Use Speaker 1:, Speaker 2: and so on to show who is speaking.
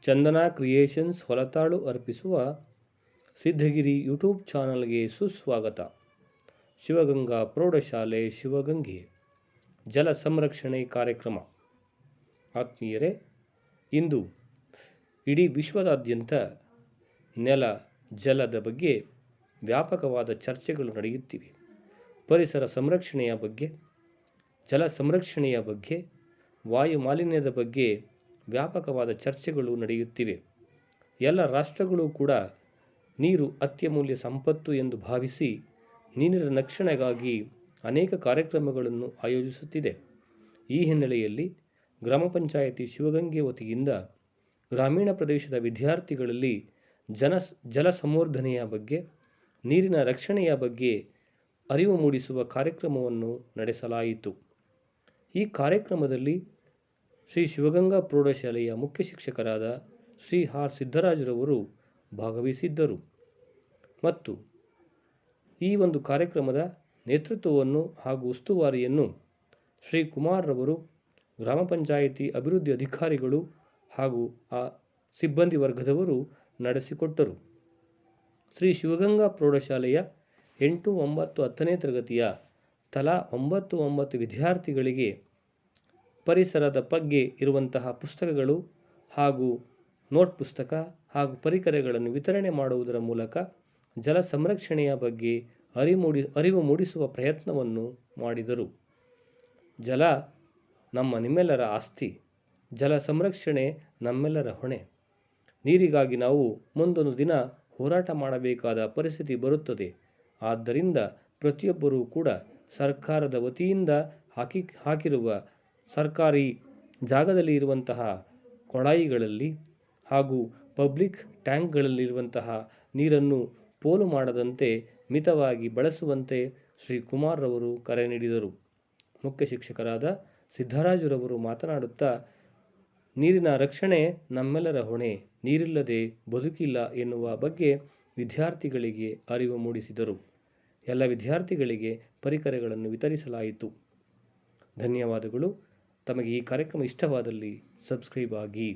Speaker 1: Chandana creations ಹೊಲತಾಳು ಅರ್ಪಿಸುವ Siddhagiri YouTube ಚಾನಲ್ಗೆ ಸುಸ್ವಾಗತ. ಶಿವಗಂಗಾ ಪ್ರೌಢಶಾಲೆ ಶಿವಗಂಗೆ ಜಲ ಸಂರಕ್ಷಣೆ ಕಾರ್ಯಕ್ರಮ. ಆತ್ಮೀಯರೇ, ಇಂದು ಇಡೀ ವಿಶ್ವದಾದ್ಯಂತ ನೆಲ ಜಲದ ಬಗ್ಗೆ ವ್ಯಾಪಕವಾದ ಚರ್ಚೆಗಳು ನಡೆಯುತ್ತಿವೆ. ಪರಿಸರ ಸಂರಕ್ಷಣೆಯ ಬಗ್ಗೆ, ಜಲ ಸಂರಕ್ಷಣೆಯ ಬಗ್ಗೆ, ವಾಯು ಮಾಲಿನ್ಯದ ಬಗ್ಗೆ ವ್ಯಾಪಕವಾದ ಚರ್ಚೆಗಳು ನಡೆಯುತ್ತಿವೆ. ಎಲ್ಲ ರಾಷ್ಟ್ರಗಳು ಕೂಡ ನೀರು ಅತ್ಯಮೂಲ್ಯ ಸಂಪತ್ತು ಎಂದು ಭಾವಿಸಿ ನೀರಿನ ರಕ್ಷಣೆಗಾಗಿ ಅನೇಕ ಕಾರ್ಯಕ್ರಮಗಳನ್ನು ಆಯೋಜಿಸುತ್ತಿದೆ. ಈ ಹಿನ್ನೆಲೆಯಲ್ಲಿ ಗ್ರಾಮ ಪಂಚಾಯಿತಿ ಶಿವಗಂಗೆ ವತಿಯಿಂದ ಗ್ರಾಮೀಣ ಪ್ರದೇಶದ ವಿದ್ಯಾರ್ಥಿಗಳಲ್ಲಿ ಜಲ ಸಂವರ್ಧನೆಯ ಬಗ್ಗೆ, ನೀರಿನ ರಕ್ಷಣೆಯ ಬಗ್ಗೆ ಅರಿವು ಮೂಡಿಸುವ ಕಾರ್ಯಕ್ರಮವನ್ನು ನಡೆಸಲಾಯಿತು. ಈ ಕಾರ್ಯಕ್ರಮದಲ್ಲಿ ಶ್ರೀ ಶಿವಗಂಗಾ ಪ್ರೌಢಶಾಲೆಯ ಮುಖ್ಯ ಶಿಕ್ಷಕರಾದ ಶ್ರೀ ಆರ್ ಸಿದ್ದರಾಜರವರು ಭಾಗವಹಿಸಿದ್ದರು ಮತ್ತು ಈ ಒಂದು ಕಾರ್ಯಕ್ರಮದ ನೇತೃತ್ವವನ್ನು ಹಾಗೂ ಉಸ್ತುವಾರಿಯನ್ನು ಶ್ರೀ ಕುಮಾರ್ ರವರು, ಗ್ರಾಮ ಪಂಚಾಯಿತಿ ಅಭಿವೃದ್ಧಿ ಅಧಿಕಾರಿಗಳು ಹಾಗೂ ಆ ಸಿಬ್ಬಂದಿ ವರ್ಗದವರು ನಡೆಸಿಕೊಟ್ಟರು. ಶ್ರೀ ಶಿವಗಂಗಾ ಪ್ರೌಢಶಾಲೆಯ 8, 9, 10ನೇ ತರಗತಿಯ ತಲಾ 9 ವಿದ್ಯಾರ್ಥಿಗಳಿಗೆ ಪರಿಸರದ ಬಗ್ಗೆ ಇರುವಂತಹ ಪುಸ್ತಕಗಳು ಹಾಗೂ ನೋಟ್ ಪುಸ್ತಕ ಹಾಗೂ ಪರಿಕರಗಳನ್ನು ವಿತರಣೆ ಮಾಡುವುದರ ಮೂಲಕ ಜಲ ಸಂರಕ್ಷಣೆಯ ಬಗ್ಗೆ ಅರಿವು ಮೂಡಿಸುವ ಪ್ರಯತ್ನವನ್ನು ಮಾಡಿದರು. ಜಲ ನಿಮ್ಮೆಲ್ಲರ ಆಸ್ತಿ. ಜಲ ಸಂರಕ್ಷಣೆ ನಮ್ಮೆಲ್ಲರ ಹೊಣೆ. ನೀರಿಗಾಗಿ ನಾವು ಮುಂದೊಂದು ದಿನ ಹೋರಾಟ ಮಾಡಬೇಕಾದ ಪರಿಸ್ಥಿತಿ ಬರುತ್ತದೆ. ಆದ್ದರಿಂದ ಪ್ರತಿಯೊಬ್ಬರೂ ಕೂಡ ಸರ್ಕಾರದ ವತಿಯಿಂದ ಹಾಕಿರುವ ಸರ್ಕಾರಿ ಜಾಗದಲ್ಲಿ ಇರುವಂತಹ ಕೊಳಾಯಿಗಳಲ್ಲಿ ಹಾಗೂ ಪಬ್ಲಿಕ್ ಟ್ಯಾಂಕ್ಗಳಲ್ಲಿರುವಂತಹ ನೀರನ್ನು ಪೋಲು ಮಾಡದಂತೆ ಮಿತವಾಗಿ ಬಳಸುವಂತೆ ಶ್ರೀ ಕುಮಾರ್ ರವರು ಕರೆ ನೀಡಿದರು. ಮುಖ್ಯ ಶಿಕ್ಷಕರಾದ ಸಿದ್ದರಾಜರವರು ಮಾತನಾಡುತ್ತಾ, ನೀರಿನ ರಕ್ಷಣೆ ನಮ್ಮೆಲ್ಲರ ಹೊಣೆ, ನೀರಿಲ್ಲದೆ ಬದುಕಿಲ್ಲ ಎನ್ನುವ ಬಗ್ಗೆ ವಿದ್ಯಾರ್ಥಿಗಳಿಗೆ ಅರಿವು ಮೂಡಿಸಿದರು. ಎಲ್ಲ ವಿದ್ಯಾರ್ಥಿಗಳಿಗೆ ಪರಿಕರಗಳನ್ನು ವಿತರಿಸಲಾಯಿತು. ಧನ್ಯವಾದಗಳು. ತಮಗೆ ಈ ಕಾರ್ಯಕ್ರಮ ಇಷ್ಟವಾದಲ್ಲಿ ಸಬ್ಸ್ಕ್ರೈಬ್ ಆಗಿ.